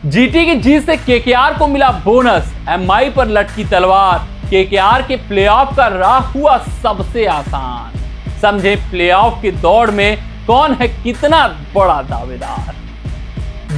GT की जीत से KKR को मिला बोनस, एमआई पर लटकी तलवार, केकेआर के प्लेऑफ का राह हुआ सबसे आसान। समझे प्लेऑफ की दौड़ में कौन है कितना बड़ा दावेदार।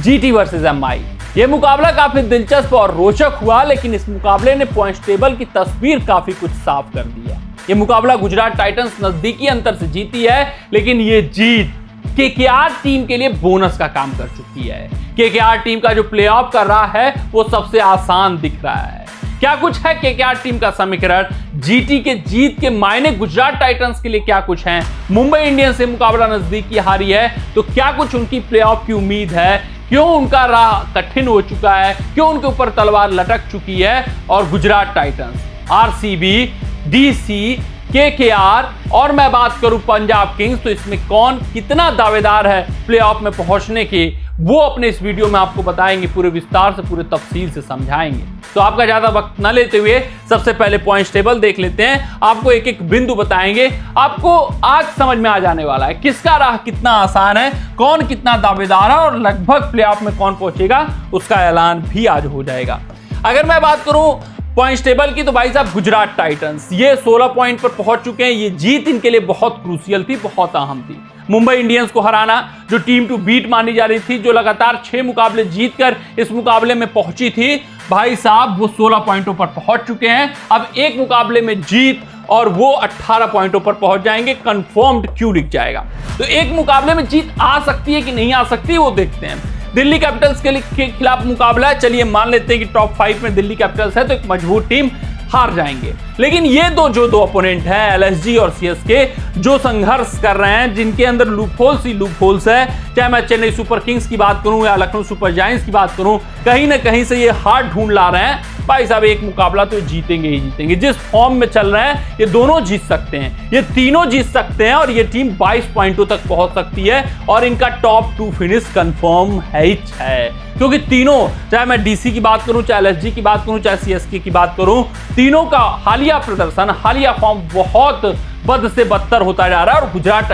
जीटी वर्सेस एमआई, यह मुकाबला काफी दिलचस्प और रोचक हुआ, लेकिन इस मुकाबले ने पॉइंट्स टेबल की तस्वीर काफी कुछ साफ कर दिया। यह मुकाबला गुजरात टाइटंस नजदीकी अंतर से जीती है, लेकिन यह जीत केकेआर टीम के लिए बोनस का काम कर चुकी है। केकेआर टीम का जो प्लेऑफ का राह है वो सबसे आसान दिख रहा है। क्या कुछ है केकेआर टीम का समीकरण, जीटी के जीत के मायने गुजरात टाइटंस के लिए क्या कुछ हैं, मुंबई इंडियंस से मुकाबला नजदीकी हारी है तो क्या कुछ उनकी प्लेऑफ की उम्मीद है, क्यों उनका राह कठिन हो चुका है, क्यों उनके ऊपर तलवार लटक चुकी है, और Gujarat Titans, RCB, DC, KKR और मैं बात करूं पंजाब किंग्स, तो इसमें कौन कितना दावेदार है प्लेऑफ में पहुंचने के, वो अपने इस वीडियो में आपको बताएंगे, पूरे विस्तार से पूरे तफसील से समझाएंगे। तो आपका ज्यादा वक्त न लेते हुए सबसे पहले पॉइंट्स टेबल देख लेते हैं। आपको एक एक बिंदु बताएंगे, आपको आज समझ में आ जाने वाला है किसका राह कितना आसान है, कौन कितना दावेदार है और लगभग प्लेऑफ में कौन पहुंचेगा उसका ऐलान भी आज हो जाएगा। अगर मैं बात करूं पॉइंट्स टेबल की, तो भाई साहब गुजरात टाइटंस ये 16 पॉइंट पर पहुंच चुके हैं। ये जीत इनके लिए बहुत क्रूशियल थी, बहुत अहम थी। मुंबई इंडियंस को हराना, जो टीम टू बीट मानी जा रही थी, जो लगातार 6 मुकाबले जीतकर इस मुकाबले में पहुंची थी, भाई साहब वो 16 पॉइंटों पर पहुंच चुके हैं। अब एक मुकाबले में जीत और वो 18 पॉइंटों पर पहुंच जाएंगे, कंफर्म्ड क्यों लिख जाएगा। तो एक मुकाबले में जीत आ सकती है कि नहीं आ सकती वो देखते हैं। दिल्ली कैपिटल्स के खिलाफ मुकाबला है, चलिए मान लेते हैं कि टॉप 5 में दिल्ली कैपिटल्स है तो एक मजबूत टीम, हार जाएंगे। लेकिन ये दो अपोनेंट हैं, एलएसजी और सीएसके, जो संघर्ष कर रहे हैं, जिनके अंदर लूपहोल्स ही लूपहोल्स है। चाहे मैं चेन्नई सुपर किंग्स की बात करूं या लखनऊ सुपर जायंट्स की बात करूं, कहीं ना कहीं से ये हार ढूंढ ला रहे हैं। भाई साहब एक मुकाबला तो जीतेंगे ही जीतेंगे। जिस फॉर्म में चल रहे हैं ये दोनों जीत सकते हैं, ये तीनों जीत सकते हैं और ये टीम 22 पॉइंटों तक पहुंच सकती है और इनका टॉप 2 फिनिश कंफर्म है, क्योंकि तीनों, चाहे मैं डीसी की बात करूं, चाहे एलएसजी की बात करूं, चाहे सीएसके की बात करूं, तीनों का हालिया प्रदर्शन, हालिया फॉर्म बहुत बद से बदतर होता जा रहा है और गुजरात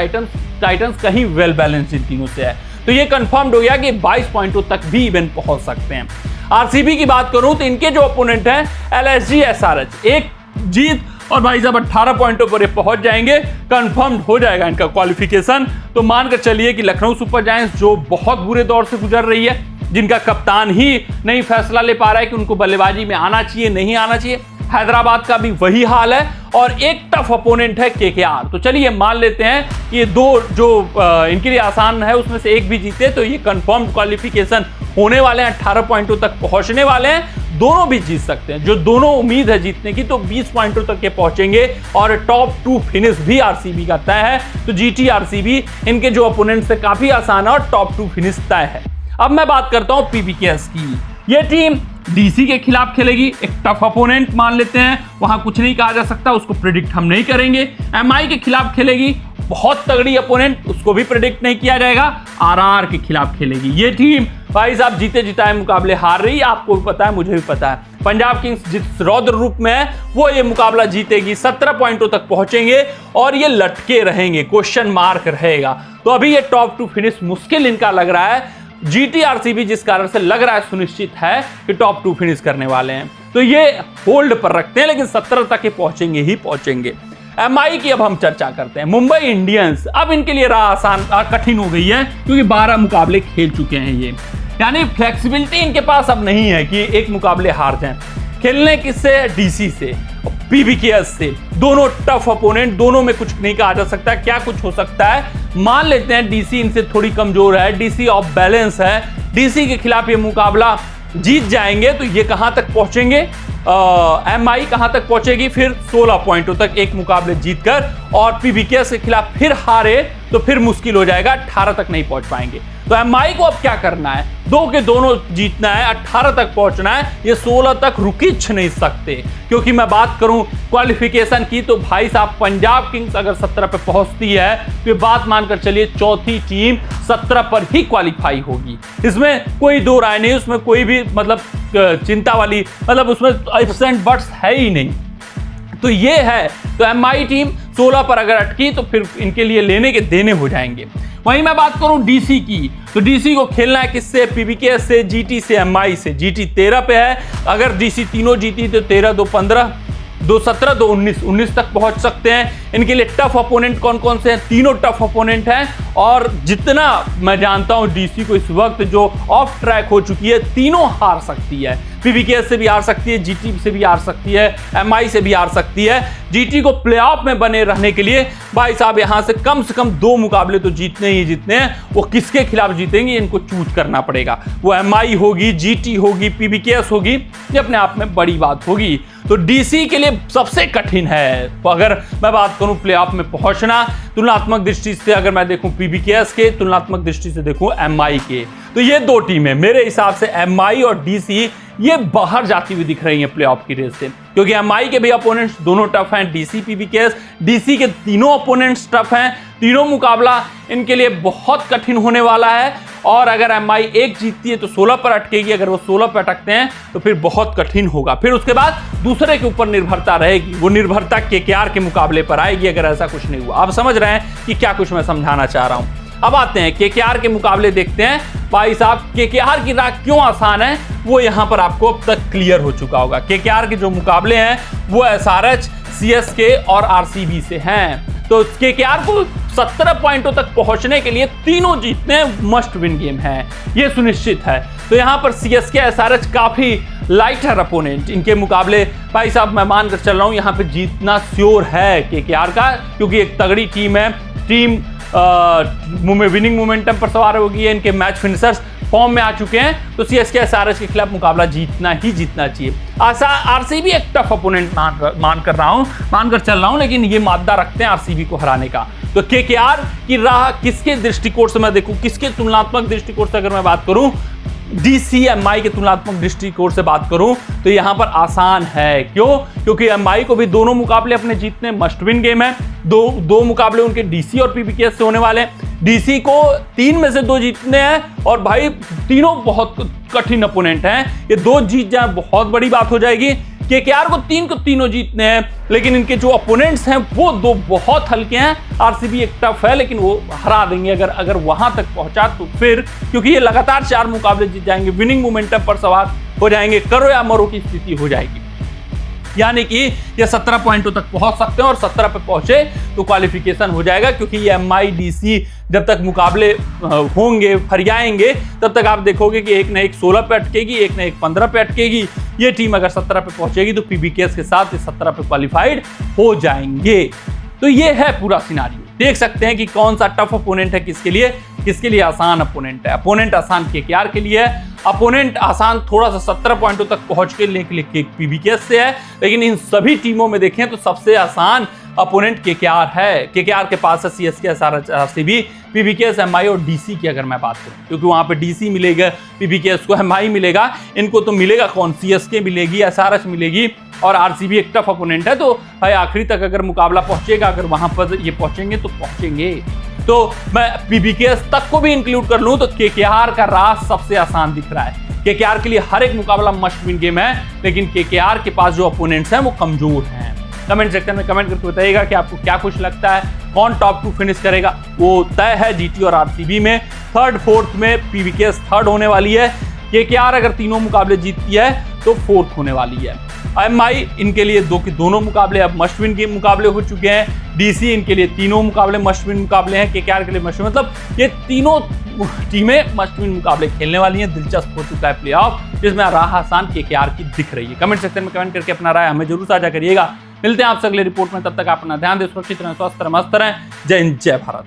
टाइटंस कहीं वेल बैलेंस इन तीनों से है। तो ये कंफर्म्ड हो गया कि 22 पॉइंटों तक भी इवन पहुंच सकते हैं। आरसीबी की बात करूं तो इनके जो ओपोनेंट हैं एलएसजी, एसआरएच, एक जीत और भाई साहब 18 पॉइंटों पर ये पहुंच जाएंगे, कंफर्म्ड हो जाएगा इनका क्वालिफिकेशन। तो मानकर चलिए कि लखनऊ सुपर जायंट्स जो बहुत बुरे दौर से गुजर रही है, जिनका कप्तान ही नहीं फैसला ले पा रहा है कि उनको बल्लेबाजी में आना चाहिए नहीं आना चाहिए, हैदराबाद का भी वही हाल है और एक टफ अपोनेंट है केकेआर। तो चलिए मान लेते हैं कि ये दो जो इनके लिए आसान है उसमें से एक भी जीते तो ये कंफर्म क्वालिफिकेशन होने वाले हैं, 18 पॉइंटों तक पहुंचने वाले हैं। दोनों भी जीत सकते हैं, जो दोनों उम्मीद है जीतने की, तो 20 पॉइंटों तक ये पहुंचेंगे और टॉप 2 फिनिश भी आरसीबी का तय है। तो जीटी आरसीबी इनके जो अपोनेंट से काफी आसान है और टॉप 2 फिनिश तय है। अब मैं बात करता हूं पीबीकेएस की। ये टीम डीसी के खिलाफ खेलेगी, एक टफ अपोनेंट मान लेते हैं, वहां कुछ नहीं कहा जा सकता, उसको प्रिडिक्ट हम नहीं करेंगे। एमआई के खिलाफ खेलेगी, बहुत तगड़ी अपोनेंट, उसको भी प्रिडिक्ट नहीं किया जाएगा। आरआर के खिलाफ खेलेगी ये टीम, भाई साहब जीते जिताए मुकाबले हार रही है, आपको भी पता है, मुझे भी पता है। पंजाब किंग्स जिस रौद्र रूप में है वो ये मुकाबला जीतेगी, 17 पॉइंटों तक पहुंचेंगे और ये लटके रहेंगे, क्वेश्चन मार्क रहेगा। तो अभी ये टॉप 2 फिनिश मुश्किल इनका लग रहा है। जीटी आरसीबी जिस कारण से लग रहा है सुनिश्चित है कि टॉप 2 फिनिश करने वाले हैं, तो ये होल्ड पर रखते हैं, लेकिन 17 तक ये पहुंचेंगे ही पहुंचेंगे। एमआई की अब हम चर्चा करते हैं। मुंबई इंडियंस, अब इनके लिए राह आसान कठिन हो गई है क्योंकि 12 मुकाबले खेल चुके हैं ये, यानी फ्लेक्सिबिलिटी इनके पास अब नहीं है कि एक मुकाबले हार जाएं। खेलने किससे? डीसी से, पीबीकेएस से, दोनों टफ अपोनेंट, दोनों में कुछ नहीं कहा जा सकता क्या कुछ हो सकता है। मान लेते हैं डीसी इनसे थोड़ी कमजोर है, डीसी ऑफ बैलेंस है, डीसी के खिलाफ ये मुकाबला जीत जाएंगे तो ये कहां तक पहुंचेंगे, एमआई कहां तक पहुंचेगी, फिर 16 पॉइंटों तक एक मुकाबले जीतकर, और पीबीकेएस के खिलाफ फिर हारे तो फिर मुश्किल हो जाएगा, 18 तक नहीं पहुंच पाएंगे। तो एमआई को अब क्या करना है, दो के दोनों जीतना है, 18 तक पहुंचना है, ये 16 तक रुकिच नहीं सकते। क्योंकि मैं बात करूं क्वालिफिकेशन की तो भाई साहब पंजाब किंग्स अगर 17 पे पहुंचती है तो ये बात मानकर चलिए चौथी टीम 17 पर ही क्वालिफाई होगी, इसमें कोई दो राय नहीं, उसमें कोई भी मतलब चिंता वाली, मतलब उसमें इफ्स एंड बट्स है ही नहीं। तो ये है, तो एमआई टीम 16 पर अगर अटकी तो फिर इनके लिए लेने के देने हो जाएंगे। वहीं मैं बात करूं डीसी की, तो डीसी को खेलना है किससे? पीबीकेएस से, जीटी से, एमआई से। जीटी 13 पे है, अगर डीसी तीनों जीती तो 13, 2, 15, 2, 17, 2, 19 तक पहुंच सकते हैं। इनके लिए टफ अपोनेंट कौन कौन से हैं? तीनों टफ अपोनेंट हैं, और जितना मैं जानता हूं डीसी को इस वक्त जो ऑफ ट्रैक हो चुकी है, तीनों हार सकती है। पीबीकेएस से भी हार सकती है, जीटी से भी हार सकती है, एमआई से भी हार सकती है। जीटी को प्लेऑफ में बने रहने के लिए भाई साहब यहां से कम 2 मुकाबले तो जीतने ही जीतने हैं। वो किसके खिलाफ जीतेंगे इनको चूज करना पड़ेगा। वो एमआई होगी, जीटी होगी, पीबीकेएस होगी, ये अपने आप में बड़ी बात होगी। तो डीसी के लिए सबसे कठिन है। तो अगर मैं बात करूं प्लेऑफ में पहुंचना, तुलनात्मक दृष्टि से अगर मैं देखूं पीबीकेएस के, तुलनात्मक दृष्टि से देखूं एमआई के, तो ये 2 टीमें मेरे हिसाब से एमआई और डीसी ये बाहर जाती हुई दिख रही हैं प्लेऑफ की रेस से, क्योंकि एमआई के भी अपोनेंट्स दोनों टफ हैं। डीसी, पीबीकेएस, डीसी के तीनों अपोनेंट्स टफ हैं। तीनों मुकाबला इनके लिए बहुत कठिन होने वाला है, और अगर एमआई एक जीतती है तो 16 पर अटकेगी, अगर वो 16 पर अटकते हैं तो फिर बहुत कठिन होगा। फिर उसके बाद दूसरे के ऊपर निर्भरता रहेगी, वो निर्भरता केकेआर के मुकाबले पर आएगी अगर ऐसा कुछ नहीं हुआ। आप समझ रहे हैं कि क्या कुछ मैं समझाना चाह रहा हूं। अब आते हैं केकेआर के मुकाबले, देखते हैं भाई साहब केकेआर की राह क्यों आसान है, वो यहां पर आपको अब तक क्लियर हो चुका होगा। केकेआर के जो मुकाबले हैं वो एसआरएच, सीएसके और आरसीबी से हैं। तो केकेआर को 17 पॉइंटों तक पहुंचने के लिए तीनों जीतने मस्ट विन गेम है, ये सुनिश्चित है। तो यहां पर सीएसके, एसआरएच काफी लाइटर अपोनेंट, इनके मुकाबले भाई साहब मैं मानकर चल रहा हूं यहां पे जीतना श्योर है केकेआर का, क्योंकि एक तगड़ी टीम है। टीम विनिंग मोमेंटम पर सवार होगी है, इनके मैच फिनिशर्स फॉर्म में आ चुके हैं, तो सीएसके एसआरएच के खिलाफ मुकाबला जीतना ही जीतना चाहिए। आरसीबी एक टफ अपोनेंट मानकर चल रहा हूं, लेकिन ये मादा रखते हैं आरसीबी को हराने का। तो केकेआर की राह किसके दृष्टिकोण से मैं देखूं, किसके तुलनात्मक दृष्टिकोण से अगर मैं बात करूं, डीसी एमआई के तुलनात्मक दृष्टिकोण से बात करूं तो यहां पर आसान है। क्यों? क्योंकि एमआई को भी दोनों मुकाबले अपने जीतने मस्ट विन गेम है। दो मुकाबले उनके डीसी और पीबीकेएस से होने वाले हैं। डीसी को 3 में से 2 जीतने हैं, और भाई तीनों बहुत कठिन अपोनेंट हैं। ये 2 जीत जाए बहुत बड़ी बात हो जाएगी। केकेआर को तीनों जीतने हैं, लेकिन इनके जो अपोनेंट्स हैं वो 2 बहुत हल्के हैं। आरसीबी एक टफ है, लेकिन वो हरा देंगे अगर वहां तक पहुंचा तो फिर, क्योंकि ये लगातार 4 मुकाबले जीत जाएंगे, विनिंग मोमेंटम पर सवार हो जाएंगे, करो या मरो की स्थिति हो जाएगी। यानी कि ये 17 पॉइंटों तक पहुंच सकते हैं, और 17 पे पहुंचे तो क्वालिफिकेशन हो जाएगा, क्योंकि ये एमआई डीसी जब तक मुकाबले होंगे, फरियाएंगे, तब तक आप देखोगे कि एक न एक 16 पे अटकेगी, एक न एक 15 पे अटकेगी। ये टीम अगर 17 पे पहुंचेगी तो पीबीकेएस के साथ ये 17 पे क्वालिफाइड हो जाएंगे। तो ये है पूरा सिनारियो। देख सकते हैं कि कौन सा टफ अपोनेंट है किसके लिए आसान अपोनेंट है। अपोनेंट आसान केकेआर के लिए है, अपोनेंट आसान थोड़ा सा 17 पॉइंटों तक पहुंच के लिए पीबीकेएस से है, लेकिन इन सभी टीमों में देखें तो सबसे आसान अपोनेंट केकेआर है। केकेआर के पास है CSK, SRH, RCB, PBKS, MI और डीसी की अगर मैं बात करूं, क्योंकि वहां पे डीसी मिलेगा, पीबीकेएस को एमआई मिलेगा, इनको तो मिलेगा कौन? सीएसके मिलेगी, एसआरएच मिलेगी, और आरसीबी एक टफ अपोनेंट है। तो भाई आखिरी तक अगर मुकाबला पहुंचेगा, अगर वहां पर ये पहुंचेंगे तो पहुंचेंगे। तो मैं पीबीकेएस तक को भी इंक्लूड कर लूं तो केकेआर का राह सबसे आसान दिख रहा है। केकेआर के लिए हर एक मुकाबला मस्ट विन गेम है, लेकिन केकेआर के पास जो अपोनेंट्स हैं वो कमजोर हैं। कमेंट सेक्शन में कमेंट करके बताइएगा कि आपको क्या कुछ लगता है, कौन टॉप 2 फिनिश करेगा। वो तय है जीटी और आरसीबी में। 3rd, 4th में पीबीकेएस 3rd होने वाली है। केकेआर अगर तीनों मुकाबले जीतती है तो 4th होने वाली है। एमआई इनके लिए दोनों मुकाबले अब मस्ट विन के मुकाबले हो चुके हैं। डीसी इनके लिए तीनों मुकाबले मस्ट विन मुकाबले हैं। केकेआर के लिए मस्ट विन, मतलब ये तीनों टीमें मस्ट विन मुकाबले खेलने वाली हैं। दिलचस्प हो चुका है प्लेऑफ, जिसमें राह आसान केकेआर की दिख रही है। कमेंट सेक्शन में कमेंट करके अपना राय हमें जरूर साझा करिएगा। मिलते हैं आपसे अगले रिपोर्ट में, तब तक आप अपना ध्यान दें, सुरक्षित रहें, स्वस्थ रहें, मस्त रहें। जय हिंद, जय भारत।